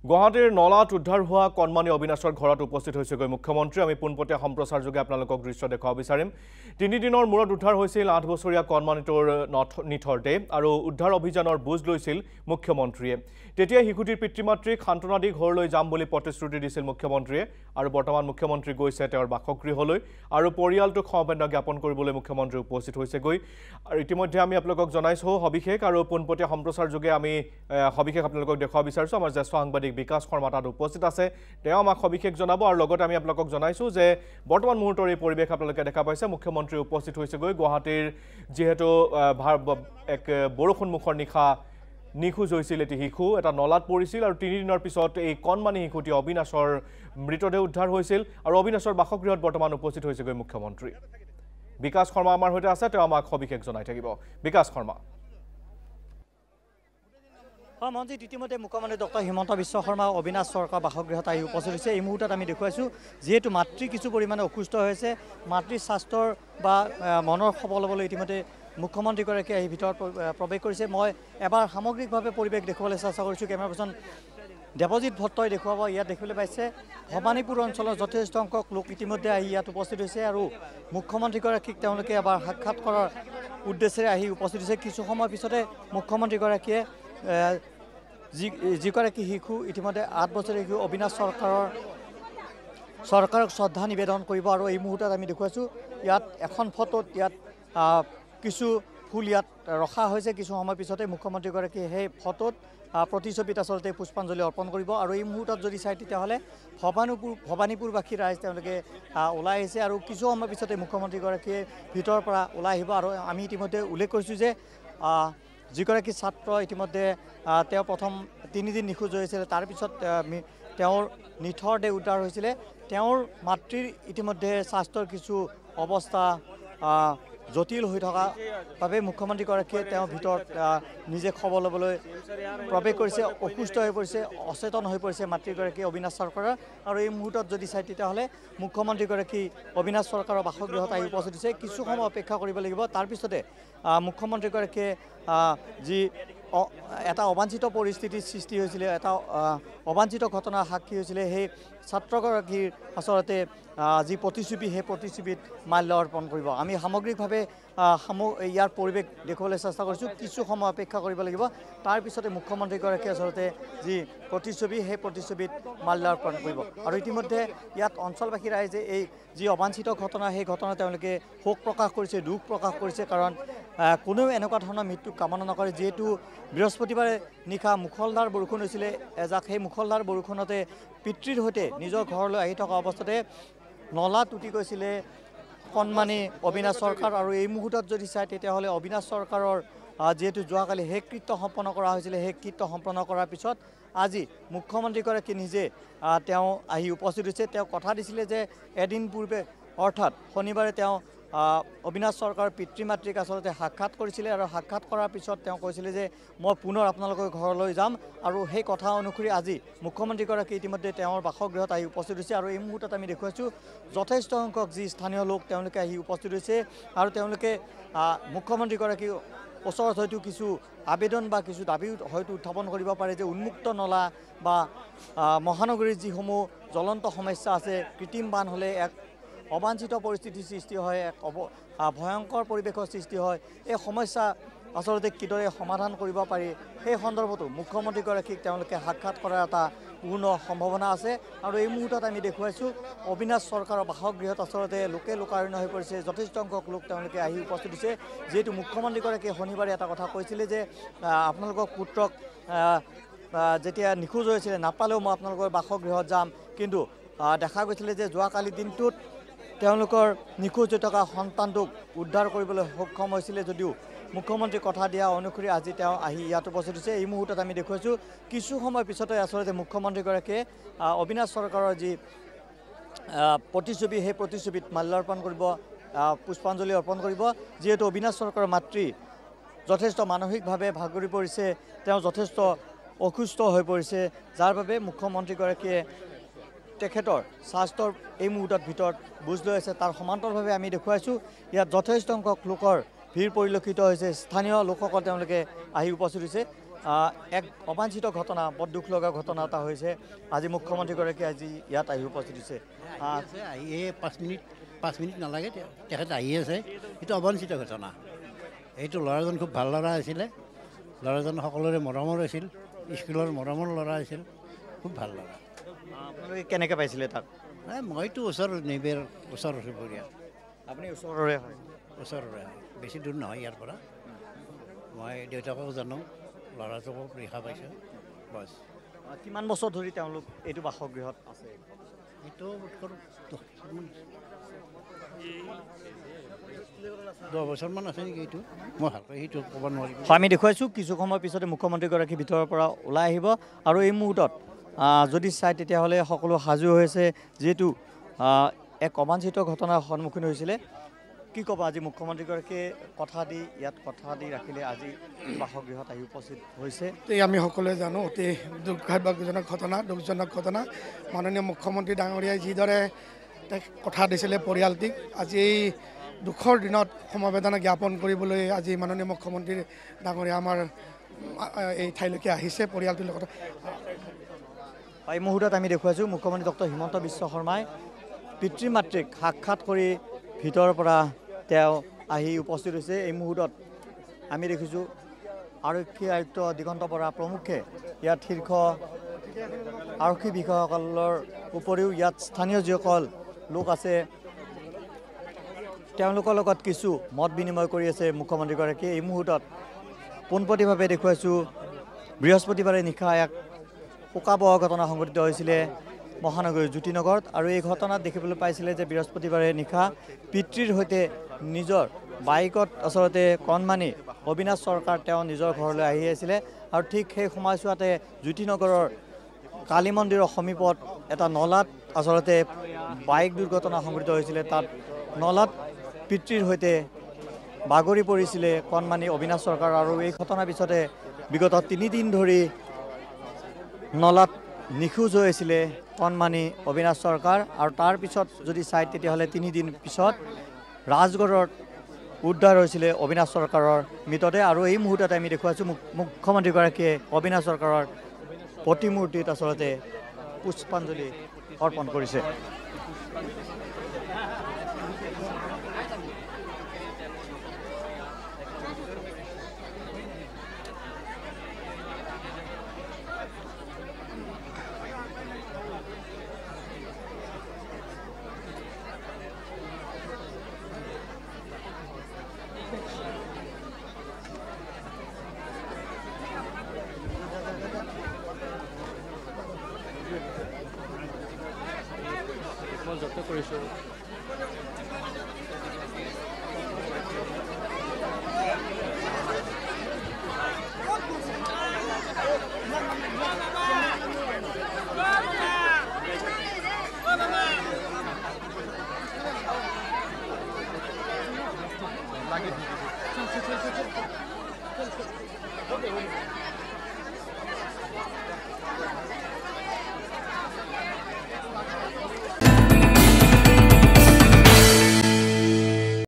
গুৱাহাটীৰ নলাত উদ্ধাৰ হোৱা কণমানি অবিনাশৰ ঘৰত উপস্থিত হৈছেগৈ মুখ্যমন্ত্ৰী। আমি পোনপটীয়া সম্প্ৰচাৰযোগে আপোনালোকক দৃশ্য দেখুৱাব বিচাৰিম। 3 দিনৰ মূৰত উদ্ধাৰ হৈছিল 8 বছৰীয়া কণমানিটোৰ নিথৰ দেহ আৰু উদ্ধাৰ অভিযানৰ বুজ লৈছিল মুখ্যমন্ত্ৰীয়ে। তেতিয়া শিশুটিৰ পিতৃ-মাতৃক সান্তনা দি ঘৰলৈ যাম বুলি প্ৰতিশ্ৰুতি দিছিল মুখ্যমন্ত্ৰীয়ে আৰু বৰ্তমান মুখ্যমন্ত্ৰী গৈছে তেওঁৰ বাসগৃহলৈ আৰু পৰিয়ালটোক সমবেদনা জ্ঞাপন কৰিবলৈ মুখ্যমন্ত্ৰী উপস্থিত হৈছেগৈ। আৰু ইতিমধ্যে আমি আপোনালোকক জনাইছো সবিশেষ আৰু পোনপটীয়া সম্প্ৰচাৰযোগে আমি সবিশেষ আপোনালোকক দেখুৱাব বিচাৰিছো। আমাৰ জ্যেষ্ঠ সাংবাদিক বিকাশ শৰ্মা তাত উপস্থিত আছে, তেওঁ আমাক সবিশেষ জনাব আৰু লগতে আমি আপোনালোকক জনাইছো যে বৰ্তমান মুহূৰ্তৰ এই পৰিৱেশ আপোনালোকে দেখা পাইছে। মুখ্যমন্ত্ৰী উপস্থিত হৈছেগৈ গুৱাহাটীৰ যিহেতু এক বৰষুণমুখৰ নিশা নিখোজ হৈছিল এটি শিশু, এটা নলাত পৰিছিল আৰু 3 দিনৰ পিছত এই কণমানি শিশুটি অবিনাশৰ মৃতদেহ উদ্ধাৰ হৈছিল আৰু অবিনাশৰ বাসগৃহত বৰ্তমান উপস্থিত হৈছেগৈ মুখ্যমন্ত্ৰী। বিকাশ শৰ্মা আমাৰ সৈতে আছে, তেওঁ আমাক সবিশেষ জনাই থাকিব। বিকাশ শৰ্মা। মঞ্জিত ইতিমধ্যে মুখ্যমন্ত্ৰী ডক্টৰ হিমন্ত বিশ্ব শৰ্মা অবিনাশ চৰকাৰ বাসগৃহত আহি উপস্থিত হৈছে। এই মুহূৰ্তত আমি দেখুৱাইছোঁ যিহেতু মাতৃ কিছু পৰিমাণে অসুস্থ হৈছে, মাতৃৰ স্বাস্থ্যৰ বা মনৰ খবৰ ল'বলৈ ইতিমধ্যে মুখ্যমন্ত্ৰীগৰাকীয়ে আহি ভিতৰত প্ৰৱেশ কৰিছে। মই এবাৰ সামগ্ৰিকভাৱে পৰিৱেশ দেখুৱাবলৈ চেষ্টা কৰিছোঁ। কেমেৰা পাৰ্চন দেৱজিৎ ভট্টই দেখুৱাব। ইয়াত দেখিবলৈ পাইছে ভৱানীপুৰ অঞ্চলৰ যথেষ্ট সংখ্যক লোক ইতিমধ্যে আহি ইয়াত উপস্থিত হৈছে আৰু মুখ্যমন্ত্ৰীগৰাকীক তেওঁলোকে এবাৰ সাক্ষাৎ কৰাৰ উদ্দেশ্যেৰে আহি উপস্থিত হৈছে। কিছু সময় পিছতে মুখ্যমন্ত্ৰীগৰাকীয়ে যিগৰাকী শিশু ইতিমধ্যে 8 বছৰীয়া শিশু অবিনাশ চৰকাৰক শ্ৰদ্ধা নিবেদন কৰিব আৰু এই মুহূৰ্তত আমি দেখুৱাইছোঁ ইয়াত এখন ফটোত ইয়াত কিছু ফুল ইয়াত ৰখা হৈছে। কিছু সময় পিছতে মুখ্যমন্ত্ৰীগৰাকীয়ে সেই ফটোত প্ৰতিছবিত আচলতে পুষ্পাঞ্জলি অৰ্পণ কৰিব আৰু এই মুহূৰ্তত যদি চাই তেতিয়াহ'লে ভৱানীপুৰবাসী ৰাইজ তেওঁলোকে ওলাই আহিছে আৰু কিছু সময় পিছতে মুখ্যমন্ত্ৰীগৰাকীয়ে ভিতৰৰ পৰা ওলাই আহিব। আৰু আমি ইতিমধ্যে উল্লেখ কৰিছোঁ যে যিগৰাকী ছাত্ৰ ইতিমধ্যে তেওঁ প্ৰথম 3 দিন নিখোজ হৈছিলে, তাৰপিছত তেওঁৰ নিথৰ দেহ উদ্ধাৰ হৈছিলে। তেওঁৰ মাতৃৰ ইতিমধ্যে স্বাস্থ্যৰ কিছু অৱস্থা জটিল হৈ থকা বাবে মুখ্যমন্ত্ৰীগৰাকীয়ে তেওঁৰ ভিতৰত নিজে খবৰ ল'বলৈ প্ৰৱেশ কৰিছে। অসুস্থ হৈ পৰিছে, অচেতন হৈ পৰিছে মাতৃগৰাকী অবিনাশ চৰকাৰৰ। আৰু এই মুহূৰ্তত যদি চাই তেতিয়াহ'লে মুখ্যমন্ত্ৰীগৰাকী অবিনাশ চৰকাৰৰ বাসগৃহত আহি উপস্থিত হৈছে। কিছু সময় অপেক্ষা কৰিব লাগিব, তাৰপিছতে মুখ্যমন্ত্ৰীগৰাকীয়ে যি এটা অবাঞ্ছিত পৰিস্থিতিৰ সৃষ্টি হৈছিলে, এটা অবাঞ্ছিত ঘটনাৰ সাক্ষী হৈছিলে, সেই ছাত্ৰগৰাকীৰ আচলতে যি প্ৰতিচ্ছবি সেই প্ৰতিচ্ছবিত মাল্য অৰ্পণ কৰিব। আমি সামগ্ৰিকভাৱে ইয়াৰ পৰিৱেশ দেখুৱাবলৈ চেষ্টা কৰিছোঁ। কিছু সময় অপেক্ষা কৰিব লাগিব, তাৰপিছতে মুখ্যমন্ত্ৰীগৰাকীয়ে আচলতে যি প্ৰতিচ্ছবি সেই প্ৰতিচ্ছবিত মাল্য অৰ্পণ কৰিব। আৰু ইতিমধ্যে ইয়াত অঞ্চলবাসী ৰাইজে এই যি অবাঞ্ছিত ঘটনা সেই ঘটনা তেওঁলোকে শোক প্ৰকাশ কৰিছে, দুখ প্ৰকাশ কৰিছে, কাৰণ কোনেও এনেকুৱা ধৰণৰ মৃত্যু কামনা নকৰে। যিহেতু বৃহস্পতিবাৰে নিশা মুখলধাৰ বৰষুণ হৈছিলে এজাক, সেই মুখলধাৰ বৰষুণতে পিতৃৰ সৈতে নিজৰ ঘৰলৈ আহি থকা অৱস্থাতে নলাত উটি গৈছিলে কণমানি অবিনাশ চৰকাৰ। আৰু এই মুহূৰ্তত যদি চাই তেতিয়াহ'লে অবিনাশ চৰকাৰৰ যিহেতু যোৱাকালি শেষ কৃত্য সম্পন্ন কৰা হৈছিলে, শেষ কৃত্য সম্পন্ন কৰাৰ পিছত আজি মুখ্যমন্ত্ৰীগৰাকী নিজে তেওঁ আহি উপস্থিত হৈছে। তেওঁ কথা দিছিলে যে এদিন পূৰ্বে অৰ্থাৎ শনিবাৰে তেওঁ অবিনাশ চৰকাৰৰ পিতৃ মাতৃক আচলতে সাক্ষাৎ কৰিছিলে আৰু সাক্ষাৎ কৰাৰ পিছত তেওঁ কৈছিলে যে মই পুনৰ আপোনালোকৰ ঘৰলৈ যাম। আৰু সেই কথা অনুসৰি আজি মুখ্যমন্ত্ৰীগৰাকী ইতিমধ্যে তেওঁৰ বাসগৃহত আহি উপস্থিত হৈছে। আৰু এই মুহূৰ্তত আমি দেখুৱাইছোঁ যথেষ্ট সংখ্যক যি স্থানীয় লোক তেওঁলোকে আহি উপস্থিত হৈছে আৰু তেওঁলোকে মুখ্যমন্ত্ৰীগৰাকীৰ ওচৰত হয়তো কিছু আবেদন বা কিছু দাবী হয়তো উত্থাপন কৰিব পাৰে যে উন্মুক্ত নলা বা মহানগৰীৰ যিসমূহ জ্বলন্ত সমস্যা আছে, কৃত্ৰিম বান হ'লে এক অবাঞ্ছিত পৰিস্থিতিৰ সৃষ্টি হয়, এক ভয়ংকৰ পৰিৱেশৰ সৃষ্টি হয়। এই সমস্যা আচলতে কিদৰে সমাধান কৰিব পাৰি সেই সন্দৰ্ভতো মুখ্যমন্ত্ৰীগৰাকীক তেওঁলোকে সাক্ষাৎ কৰাৰ এটা পূৰ্ণ সম্ভাৱনা আছে। আৰু এই মুহূৰ্তত আমি দেখুৱাইছোঁ অবিনাশ চৰকাৰৰ বাসগৃহত আচলতে লোকে লোকাৰণ্য হৈ পৰিছে, যথেষ্ট সংখ্যক লোক তেওঁলোকে আহি উপস্থিত হৈছে। যিহেতু মুখ্যমন্ত্ৰীগৰাকীয়ে শনিবাৰে এটা কথা কৈছিলে যে আপোনালোকৰ পুত্ৰক যেতিয়া নিখোজ হৈছিলে নাপালেও মই আপোনালোকৰ বাসগৃহত যাম, কিন্তু দেখা গৈছিলে যে যোৱাকালি দিনটোত তেওঁলোকৰ নিখোজ হৈ থকা সন্তানটোক উদ্ধাৰ কৰিবলৈ সক্ষম হৈছিলে যদিও মুখ্যমন্ত্ৰী কথা দিয়া অনুসৰি আজি তেওঁ আহি ইয়াত উপস্থিত হৈছে। এই মুহূৰ্তত আমি দেখুৱাইছোঁ কিছু সময় পিছতে আচলতে মুখ্যমন্ত্ৰীগৰাকীয়ে অবিনাশ চৰকাৰৰ যি প্ৰতিচ্ছবি সেই প্ৰতিচ্ছবিত মাল্যাৰ্পণ কৰিব, পুষ্পাঞ্জলি অৰ্পণ কৰিব। যিহেতু অবিনাশ চৰকাৰৰ মাতৃ যথেষ্ট মানসিকভাৱে ভাগৰি পৰিছে, তেওঁ যথেষ্ট অসুস্থ হৈ পৰিছে, যাৰ বাবে মুখ্যমন্ত্ৰীগৰাকীয়ে তেখেতৰ স্বাস্থ্যৰ এই মুহূৰ্তৰ ভিতৰত বুজ লৈ আছে। তাৰ সমান্তৰভাৱে আমি দেখুৱাইছোঁ ইয়াত যথেষ্ট সংখ্যক লোকৰ ভিৰ পৰিলক্ষিত হৈছে। স্থানীয় লোকসকল তেওঁলোকে আহি উপস্থিত হৈছে। এক অবাঞ্ছিত ঘটনা বৰ দুখ লগা ঘটনা এটা হৈছে আজি মুখ্যমন্ত্ৰীগৰাকী আজি ইয়াত আহি উপস্থিত হৈছে আহিয়ে 5 মিনিট নালাগে তেখেত আহি আছে এইটো অবাঞ্ছিত ঘটনা এইটো ল'ৰাজন খুব ভাল ল'ৰা আছিলে ল'ৰাজন সকলোৰে মৰমৰ আছিল স্কুলৰ মৰমৰ ল'ৰা আছিল খুব ভাল ল'ৰা আপোনালোকে কেনেকৈ পাইছিলে তাক নাই মইতো ওচৰৰ নেইবাৰ ওচৰৰ চুবুৰীয়া আপুনি ওচৰৰে হয় ওচৰৰে বেছি দূৰ নহয় ইয়াৰ পৰা মই দেউতাকক জানো ল'ৰাটোকো দেখা পাইছোঁ বছ কিমান বছৰ ধৰি তেওঁলোক এইটো বাসগৃহত আছে এইটো 10 বছৰমান আছে নেকি এইটো মই ভালকৈ সেইটো ক'ব নোৱাৰিম আমি দেখুৱাইছোঁ কিছু সময়ৰ পিছতে মুখ্যমন্ত্ৰীগৰাকী ভিতৰৰ পৰা ওলাই আহিব আৰু এই মুহূৰ্তত যদি চাই তেতিয়াহ'লে সকলো সাজু হৈছে যিহেতু এক অবাঞ্ছিত ঘটনাৰ সন্মুখীন হৈছিলে কি ক'ব আজি মুখ্যমন্ত্ৰীগৰাকীয়ে কথা দি ৰাখিলে আজি বাসগৃহত আহি উপস্থিত হৈছে আমি সকলোৱে জানো অতি দুৰ্ভাগ্যজনক ঘটনা মাননীয় মুখ্যমন্ত্ৰী ডাঙৰীয়াই যিদৰে কথা দিছিলে পৰিয়ালটিক আজি এই দুখৰ দিনত সমবেদনা জ্ঞাপন কৰিবলৈ আজি মাননীয় মুখ্যমন্ত্ৰী ডাঙৰীয়া আমাৰ এই ঠাইলৈকে আহিছে পৰিয়ালটোৰ লগত এই মুহূৰ্তত আমি দেখুৱাইছোঁ মুখ্যমন্ত্ৰী ডক্টৰ হিমন্ত বিশ্ব শৰ্মাই পিতৃ মাতৃক সাক্ষাৎ কৰি ভিতৰৰ পৰা তেওঁ আহি উপস্থিত হৈছে এই মুহূৰ্তত আমি দেখিছোঁ আৰক্ষী আয়ুক্ত দিগন্ত বৰা প্ৰমুখ্যে ইয়াত শীৰ্ষ আৰক্ষী বিষয়াসকলৰ উপৰিও ইয়াত স্থানীয় যিসকল লোক আছে তেওঁলোকৰ লগত কিছু মত বিনিময় কৰি আছে মুখ্যমন্ত্ৰীগৰাকীয়ে এই মুহূৰ্তত পোনপটীয়াভাৱে দেখুৱাইছোঁ বৃহস্পতিবাৰে নিশা এক শোকাবহ ঘটনা সংঘটিত হৈছিলে মহানগৰীৰ জ্যোতিনগৰত আৰু এই ঘটনাত দেখিবলৈ পাইছিলে যে বৃহস্পতিবাৰে নিশা পিতৃৰ সৈতে নিজৰ বাইকত আচলতে কণমানি অবিনাশ চৰকাৰ তেওঁ নিজৰ ঘৰলৈ আহি আছিলে আৰু ঠিক সেই সময়ছোৱাতে জ্যোতিনগৰৰ কালী মন্দিৰৰ সমীপত এটা নলাত আচলতে বাইক দুৰ্ঘটনা সংঘটিত হৈছিলে তাত নলাত পিতৃৰ সৈতে বাগৰি পৰিছিলে কণমানি অবিনাশ চৰকাৰ আৰু এই ঘটনাৰ পিছতে বিগত 3 দিন ধৰি নলাত নিখোজ হৈ আছিলে কণমানি অবিনাশ চৰকাৰ আৰু তাৰ পিছত যদি চাই তেতিয়াহ'লে 3 দিন পিছত ৰাজগড়ত উদ্ধাৰ হৈছিলে অবিনাশ চৰকাৰৰ মৃতদেহ আৰু এই মুহূৰ্তত আমি দেখুৱাইছোঁ মুখ্যমন্ত্ৰীগৰাকীয়ে অবিনাশ চৰকাৰৰ প্ৰতিমূৰ্তিত আচলতে পুষ্পাঞ্জলি অৰ্পণ কৰিছে মই যত্ন কৰিছোঁ লাগে